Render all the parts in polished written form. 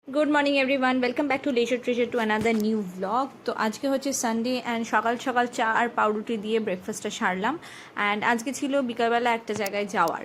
Good morning everyone, welcome back to leisure treasure to another new blog. তো আজকে হচ্ছে Sunday and সকাল সকাল চা আর পাউরুটি দিয়ে ব্রেকফাস্টটা সারলাম। অ্যান্ড আজকে ছিল বিকালবেলা একটা জায়গায় যাওয়ার।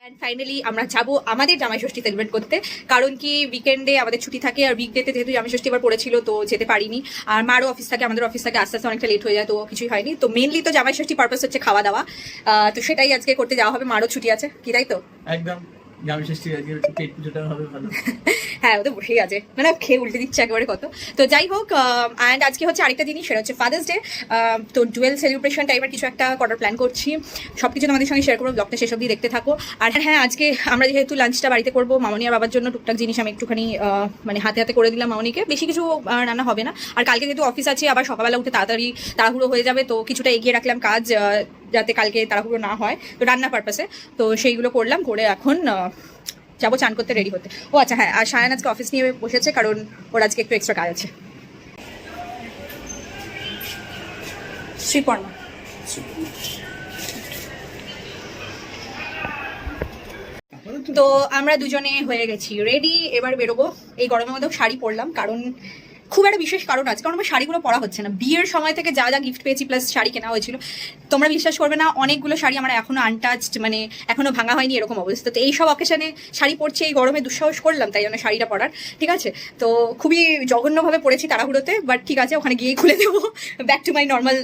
অ্যান্ড ফাইনালি আমরা যাবো আমাদের জামাই ষষ্ঠী সেলিব্রেট করতে, কারণ কি উইকেন্ডে আমাদের ছুটি থাকে আর উইকডেতে যেহেতু জামাই ষষ্ঠী এবার পড়েছিল তো যেতে পারিনি। আর মারও অফিস থাকে, আমাদের অফিস থাকে, আস্তে আস্তে অনেকটা লেট হয়ে যায়, তো কিছুই হয়নি। তো মেনলি তো জামাই ষষ্ঠী পারপাস হচ্ছে খাওয়া দাওয়া, তো সেটাই আজকে করতে যাওয়া হবে। মারও ছুটি আছে, কি তাই তো? একদম জামাই ষষ্ঠী আজকে পেট পুজোটা হবে ভালো। হ্যাঁ, ওদের বসেই আছে, মানে খেয়ে উল্টে দিচ্ছে একেবারে কত। তো যাই হোক, অ্যান্ড আজকে হচ্ছে আরেকটা জিনিস, সেটা হচ্ছে ফাদার্স ডে। তো ডুয়েল সেলিব্রেশন টাইপের কিছু একটা করার প্ল্যান করছি। সব কিছু তোমাদের সঙ্গে শেয়ার করবো, ব্লগটা শেষ অবধি দেখতে থাকো। আর হ্যাঁ, আজকে আমরা যেহেতু লাঞ্চটা বাড়িতে করবো, মামনি আর বাবার জন্য টুকটাক জিনিস আমি একটুখানি মানে হাতে হাতে করে দিলাম মামনিকে। বেশি কিছু রান্না হবে না। আর কালকে যেহেতু অফিস আছে, আবার সকালবেলা উঠে তাড়াতাড়ি তাড়াহুড়ো হয়ে যাবে, তো কিছুটা এগিয়ে রাখলাম কাজ, যাতে কালকে তাড়াহুড়ো না হয়, তো রান্না পারপাসে। তো সেইগুলো করলাম, করে এখন যাবো চান করতে, রেডি হতে। ও আচ্ছা হ্যাঁ, আর সায়ান আজকে অফিস নিয়ে বসেছে, কারণ ওর আজকে একটু এক্সট্রা কাজ আছে। শ্রীপর্ণা, তো আমরা দুজনে হয়ে গেছি রেডি, এবার বেরোবো। এই গরমের মধ্যেও শাড়ি পরলাম, কারণ খুব একটা বিশেষ কারণ আছে, কারণ আমার শাড়িগুলো পরা হচ্ছে না। বিয়ের সময় থেকে যা যা গিফট পেয়েছি প্লাস শাড়ি কেনা হয়েছিল, তোমরা বিশ্বাস করবে না, অনেকগুলো শাড়ি আমার এখনো আনটাচড, মানে এখনো ভাঙা হয়নি এরকম অবস্থা। তো এই সব অকেশনে শাড়ি পরছে, এই গরমে দুঃসাহস করলাম তাই জন্য শাড়িটা পরার, ঠিক আছে? তো খুবই জঘন্যভাবে পরেছি তাড়াহুড়োতে, বাট ঠিক আছে, ওখানে গিয়ে খুলে দেবো ব্যাক টু মাই নর্মাল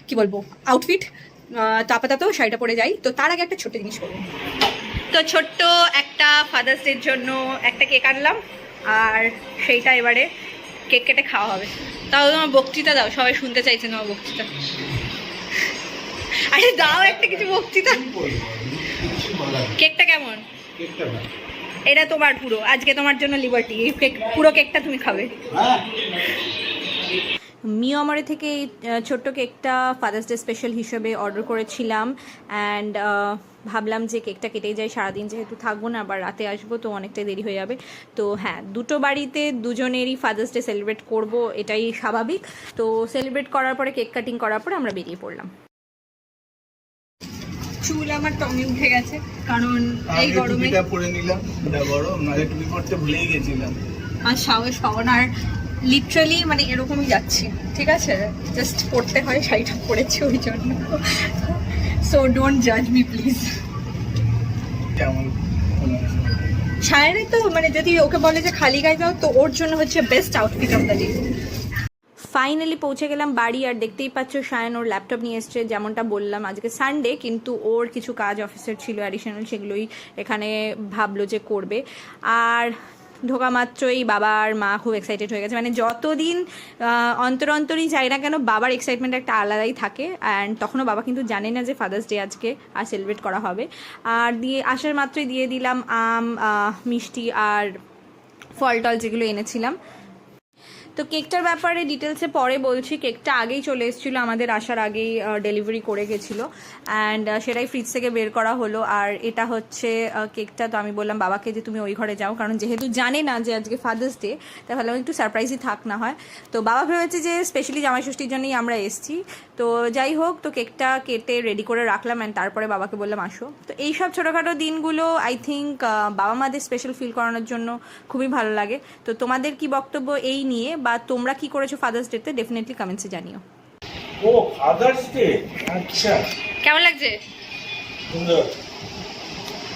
কি বলবো আউটফিট। তো আপাতত শাড়িটা পরে যাই। তো তার আগে একটা ছোট্ট জিনিস করবো। তো ছোট্ট একটা ফাদার্স ডের জন্য একটা কেক আনলাম, আর সেইটা এবারে কেক কেটে খাওয়া হবে। তাও তোমার বক্তৃতা দাও, সবাই শুনতে চাইছে তোমার বক্তৃতা। আরে দাও একটা কিছু বক্তৃতা। কেকটা কেমন? এটা তোমার পুরো, আজকে তোমার জন্য লিবার্টি, এই কেক পুরো কেকটা তুমি খাবে। মিয়ামারে থেকে এই ছোট্ট কেকটা ফাদার্স ডে স্পেশাল হিসেবে অর্ডার করেছিলাম। অ্যান্ড ভাবলাম যে কেকটা কেটেই যায়, সারাদিন যেহেতু থাকবো না, আবার রাতে আসবো, তো অনেকটাই দেরি হয়ে যাবে। তো হ্যাঁ, দুটো বাড়িতে দুজনেরই ফাদার্স ডে সেলিব্রেট করব, এটাই স্বাভাবিক। তো সেলিব্রেট করার পরে, কেক কাটিং করার পরে আমরা বেরিয়ে পড়লাম। চুল আমার টঙে উঠে গেছে, কারণ এই গরমে পরে নিলাম, গরম নালে টুপি পরতে ভুলেই গেছিলাম। আর সাহস পাবো না, আর লিটারালি মানে এরকমই যাচ্ছি, ঠিক আছে? জাস্ট পড়তে হয়, শাড়িটা পরেছি ওই জন্য। সো ডোন্ট জাজ মি প্লিজ। কেমন সায়নে তো মানে যদি ওকে বলে যে খালি গায়ে যাও, তো ওর জন্য হচ্ছে best outfit of the day. Finally পৌঁছে গেলাম বাড়ি, আর দেখতেই পাচ্ছ সায়ন ওর ল্যাপটপ নিয়ে এসছে। যেমনটা বললাম, আজকে সানডে, কিন্তু ওর কিছু কাজ অফিসের ছিল অ্যাডিশনাল, সেগুলোই এখানে ভাবলো যে করবে। আর ঢোকা মাত্রই বাবা আর মা খুব এক্সাইটেড হয়ে গেছে, মানে যতদিন অন্তর অন্তরই যাই না কেন, বাবার এক্সাইটমেন্ট একটা আলাদাই থাকে। অ্যান্ড তখনও বাবা কিন্তু জানে না যে ফাদার্স ডে আজকে আর সেলিব্রেট করা হবে। আর দিয়ে আসার মাত্রই দিয়ে দিলাম আম, মিষ্টি আর ফল টল যেগুলো এনেছিলাম। তো কেকটার ব্যাপারে ডিটেলসে পরে বলছি। কেকটা আগেই চলে এসেছিলো, আমাদের আসার আগেই ডেলিভারি করে গেছিলো, অ্যান্ড সেটাই ফ্রিজ থেকে বের করা হলো। আর এটা হচ্ছে কেকটা। তো আমি বললাম বাবাকে যে তুমি ওই ঘরে যাও, কারণ যেহেতু জানে না যে আজকে ফাদার্স ডে, তাই ভাবলাম একটু সারপ্রাইজই থাক না হয়। তো বাবা ভেবেছে যে স্পেশালি জামাই ষষ্ঠীর জন্যই আমরা এসেছি। তো যাই হোক, তো কেকটা কেটে রেডি করে রাখলাম, অ্যান্ড তারপরে বাবাকে বললাম আসো। তো এইসব ছোটোখাটো দিনগুলো আই থিঙ্ক বাবা মাদের স্পেশাল ফিল করানোর জন্য খুবই ভালো লাগে। তো তোমাদের কি বক্তব্য এই নিয়ে, বা তোমরা কি করেছো ফাদার্স ডেতে, ডেফিনেটলি কমেন্টসে জানিও। ও ফাদার্স ডে, আচ্ছা কেমন লাগছে? সুন্দর,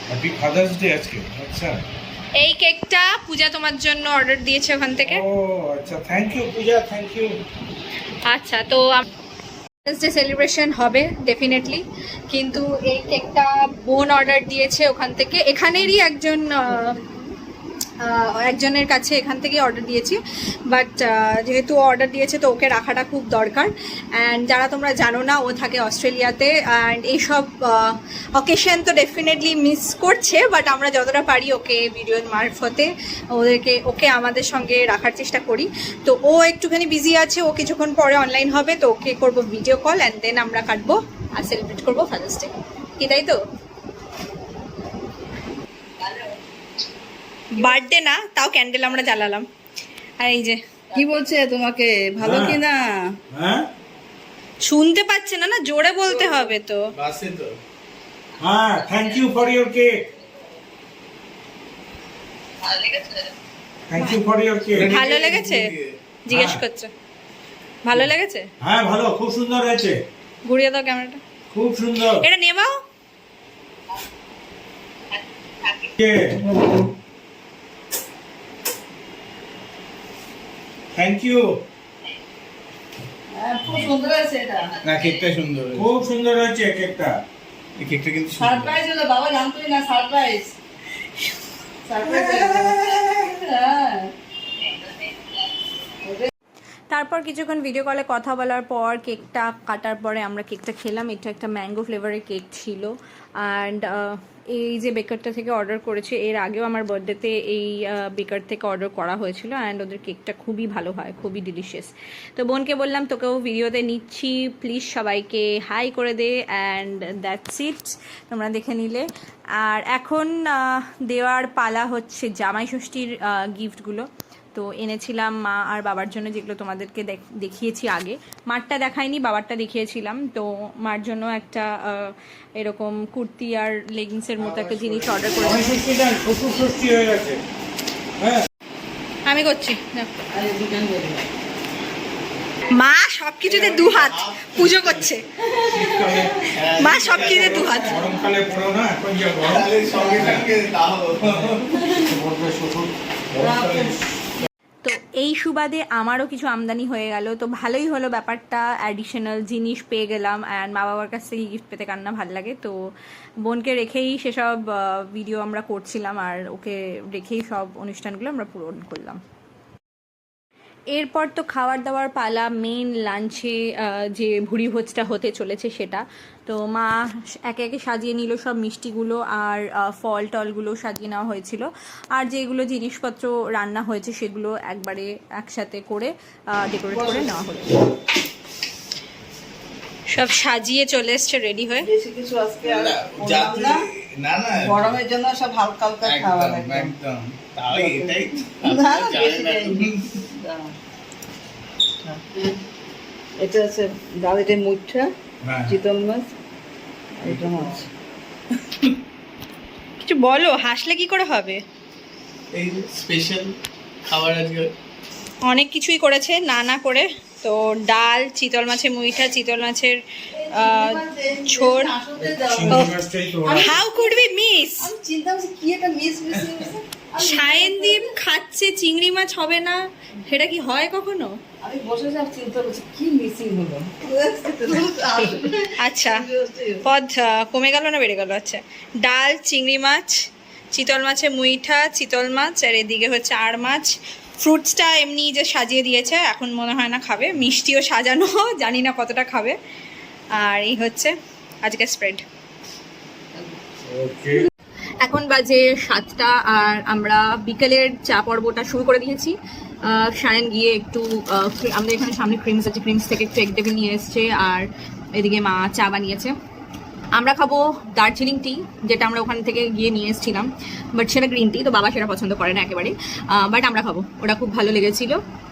হ্যাপি ফাদার্স ডে আজকে। আচ্ছা, এই কেকটা পূজা তোমার জন্য অর্ডার দিয়েছে ওখান থেকে। ও আচ্ছা, thank you Puja, thank you. আচ্ছা, তো ফাদার্স ডে সেলিব্রেশন হবে ডেফিনেটলি, কিন্তু এই কেকটা বোন অর্ডার দিয়েছে ওখান থেকে, এখানেরই একজনের কাছে, এখান থেকে অর্ডার দিয়েছি। বাট যেহেতু অর্ডার দিয়েছে, তো ওকে রাখাটা খুব দরকার। অ্যান্ড যারা তোমরা জানো না, ও থাকে অস্ট্রেলিয়াতে, অ্যান্ড এইসব অকেশন তো ডেফিনেটলি মিস করছে, বাট আমরা যতটা পারি ওকে ভিডিওর মারফতে ওকে আমাদের সঙ্গে রাখার চেষ্টা করি। তো ও একটুখানি বিজি আছে, ও কিছুক্ষণ পরে অনলাইন হবে, তো ওকে করবো ভিডিও কল, অ্যান্ড দেন আমরা কাটবো আর সেলিব্রেট করবো ফাদার্স ডে, কি তাই তো? বার্থডে না, তাও ক্যান্ডেল আমরা জ্বালালাম। আর এই যে কি বলছে তোমাকে, ভালো কি না? হ্যাঁ, শুনতে পাচ্ছে না, না জোরে বলতে হবে তো। বাসে তো। হ্যাঁ, thank you for your cake. Thank you for your cake. ভালো লেগেছে? জিজ্ঞেস করছে ভালো লেগেছে? হ্যাঁ ভালো, খুব সুন্দর হয়েছে, ঘুরিয়ে দাও ক্যামেরাটা, খুব সুন্দর। এটা নেবাও। Thank you. খুব সুন্দর আছে এটা। না কেকটা সুন্দর হয়েছে। খুব সুন্দর হয়েছে কেকটা। এই কেকটা কিন্তু সুন্দর। সারপ্রাইজ হলো, বাবা জানতোই না সারপ্রাইজ। সারপ্রাইজ। হ্যাঁ। তারপর কিছুক্ষণ ভিডিও কলে কথা বলার পর কেকটা কাটার পরে আমরা কেকটা খেলাম। এটা একটা ম্যাঙ্গো ফ্লেভারের কেক ছিল। অ্যান্ড এই যে বেকারটা থেকে অর্ডার করেছে, এর আগেও আমার বার্থডেতে এই বেকার থেকে অর্ডার করা হয়েছিল। অ্যান্ড ওদের কেকটা খুবই ভালো হয়, খুবই ডিলিশিয়াস। তো বোনকে বললাম তোকেও ভিডিওতে নিচ্ছি, প্লিজ সবাইকে হাই করে দে। অ্যান্ড দ্যাটস ইট, তোমরা দেখে নিলে। আর এখন দেওয়ার পালা হচ্ছে জামাই ষষ্ঠীর গিফটগুলো। তো এনেছিলাম মা আর বাবার জন্য, যেগুলো তোমাদেরকে দেখিয়েছি আগে। মারটা দেখাইনি, বাবারটা দেখিয়েছিলাম। তো মার জন্য একটা এরকম কুর্তি আর লেগিংসের মতো একটা জিনিস অর্ডার করেছি। শ্বশুর ষষ্ঠী হয়ে গেছে। হ্যাঁ আমি করছি। আরে দুজন বলি। মা সবকিছুতে দু হাত পুজো করছে, মা সবকিছুতে দু হাত। গরমকালে পড়ো না, এখন যা গরম তাহলে সঙ্গে সঙ্গে দাও। পড়বে শ্বশুর। তো এই সুবাদে আমারও কিছু আমদানি হয়ে গেল। তো ভালোই হলো ব্যাপারটা, অ্যাডিশনাল জিনিস পেয়ে গেলাম। অ্যান্ড মা বাবার কাছ থেকে গিফট পেতে কান্না ভালো লাগে। তো বোনকে রেখেই সেসব ভিডিও আমরা করছিলাম, আর ওকে রেখেই সব অনুষ্ঠানগুলো আমরা পূরণ করলাম। এরপর তো খাবার দাবার পালা, মেন লাঞ্চে যে ভুড়ি ভোজটা হতে চলেছে সেটা। তো মা একে একে সাজিয়ে নিল সব মিষ্টিগুলো, আর ফল টলগুলো সাজিয়ে নেওয়া হয়েছিল। আর যেগুলো জিনিসপত্র রান্না হয়েছে সেগুলো একবারে একসাথে করে ডেকোরেট করে নেওয়া হলো। সব সাজিয়ে চলে এসছে রেডি হয়ে। বেশি কিছু আজকে আর করলাম যাত্রী না। না না গরমের জন্য সব হালকা হালকা খাবার একদম একদম। একদম। তাও এটাই না, জানি বেশি না। দেয়নি। দাঁড়াও। এটা হচ্ছে দাদিদের মুঠা, হ্যাঁ। চিতল মাছ, এটা মাছ। কিছু বলো, হাসলে কি করে হবে? এই স্পেশাল খাবার আজকে অনেক কিছুই করেছে না না করে। তো ডাল, চিতল মাছের মুইঠা, চিতল মাছের ঝোল। চিংড়ি মাছটাই তো ওরা। How could be miss? আমি চিন্তা করছি কি একটা মিস মিসিং সায়েনদীপ খাচ্ছে, চিংড়ি মাছ হবে না, সেটা কি হয় কখনো? আমি বসে যাব চিন্তা করছি কি মিসিং হলো। আচ্ছা, পদ কমে গেল না বেড়ে গেল? আচ্ছা, ডাল, চিংড়ি মাছ, চিতল মাছের মুইঠা, চিতল মাছ, আর এদিকে হচ্ছে আর মাছ। ফ্রুটসটা এমনি যে সাজিয়ে দিয়েছে, এখন মনে হয় না খাবে। মিষ্টিও সাজানো, জানি না কতটা খাবে। আর এই হচ্ছে আজকে স্প্রেড। ওকে। এখন বাজে 7টা, আর আমরা বিকেলের চা পর্বটা শুরু করে দিয়েছি। সায়ন গিয়ে একটু আমাদের এখানে সামনে ক্রিমস আছে, ক্রিমস থেকে একটু এগ টেবিল নিয়ে এসছে, আর এদিকে মা চা বানিয়েছে। আমরা খাবো দার্জিলিং টি, যেটা আমরা ওখান থেকে গিয়ে নিয়ে এসেছিলাম, বাট সেটা গ্রিন টি। তো বাবা সেটা পছন্দ করে না একেবারে, বাট আমরা খাবো, ওটা খুব ভালো লেগেছিল।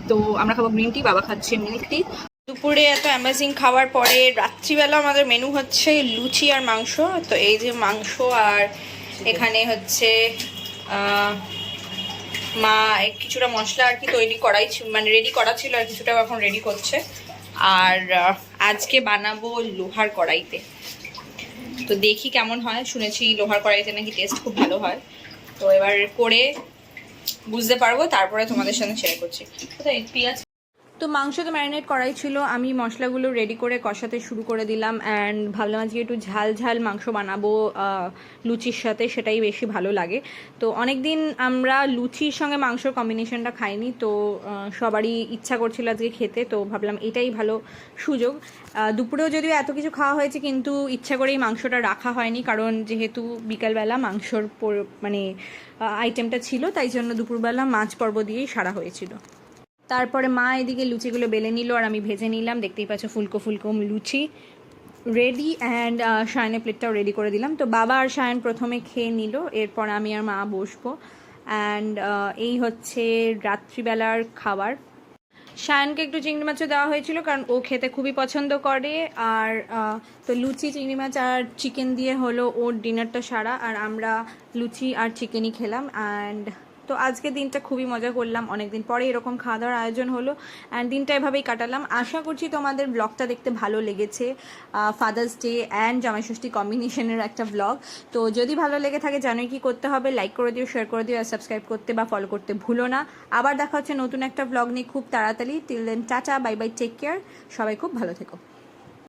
তো আমরা খাবো গ্রিন টি, বাবা খাচ্ছে মিল্ক টি। দুপুরে এত অ্যামেজিং খাওয়ার পরে রাত্রিবেলা আমাদের মেনু হচ্ছে লুচি আর মাংস। তো এই যে মাংস, আর এখানে হচ্ছে মা কিছুটা মশলা আর কি তৈরি করাই মানে রেডি করা ছিল, আর কিছুটা এখন রেডি করছে। আর আজকে বানাবো লোহার কড়াইতে। তো দেখি কেমন হয়, শুনেছি লোহার কড়াইতে নাকি টেস্ট খুব ভালো হয়। তো এবার করে বুঝতে পারবো, তারপরে তোমাদের সঙ্গে শেয়ার করছি। কোথায় পেঁয়াজ? তো মাংস তো ম্যারিনেট করাই ছিল, আমি মশলাগুলো রেডি করে কষাতে শুরু করে দিলাম। অ্যান্ড ভাবলাম আজকে একটু ঝাল ঝাল মাংস বানাবো লুচির সাথে, সেটাই বেশি ভালো লাগে। তো অনেক দিন আমরা লুচির সঙ্গে মাংসর কম্বিনেশনটা খাইনি, তো সবারই ইচ্ছা করছিল আজকে খেতে। তো ভাবলাম এটাই ভালো সুযোগ। দুপুরেও যদিও এত কিছু খাওয়া হয়েছে, কিন্তু ইচ্ছা করেই মাংসটা রাখা হয়নি, কারণ যেহেতু বিকালবেলা মাংসর মানে আইটেমটা ছিল, তাই জন্য দুপুরবেলা মাছ পর্ব দিয়েই সারা হয়েছিল। তারপরে মা এদিকে লুচিগুলো বেলে নিল, আর আমি ভেজে নিলাম। দেখতেই পাচ্ছ ফুলকো ফুলকো লুচি রেডি। অ্যান্ড সায়নের প্লেটটাও রেডি করে দিলাম। তো বাবা আর সায়ন প্রথমে খেয়ে নিল, এরপর আমি আর মা বসবো। অ্যান্ড এই হচ্ছে রাত্রিবেলার খাবার। সায়নকে একটু চিংড়ি মাছও দেওয়া হয়েছিল, কারণ ও খেতে খুবই পছন্দ করে। আর তো লুচি, চিংড়ি মাছ আর চিকেন দিয়ে হলো ওর ডিনারটা সারা, আর আমরা লুচি আর চিকেনই খেলাম। অ্যান্ড তো আজকে দিনটা খুবই মজা করলাম, অনেকদিন পরে এরকম খাওয়া দাওয়ার আয়োজন হলো অ্যান্ড দিনটা এভাবেই কাটালাম। আশা করছি তোমাদের ব্লগটা দেখতে ভালো লেগেছে, ফাদার্স ডে অ্যান্ড জামাইষষ্ঠী কম্বিনেশনের একটা ব্লগ। তো যদি ভালো লেগে থাকে জানোই কি করতে হবে, লাইক করে দিও, শেয়ার করে দিও আর সাবস্ক্রাইব করতে বা ফলো করতে ভুলো না। আবার দেখা হচ্ছে নতুন একটা ব্লগ নিয়ে খুব তাড়াতাড়ি। Till then tata, bye bye, take care, সবাই খুব ভালো থেকো।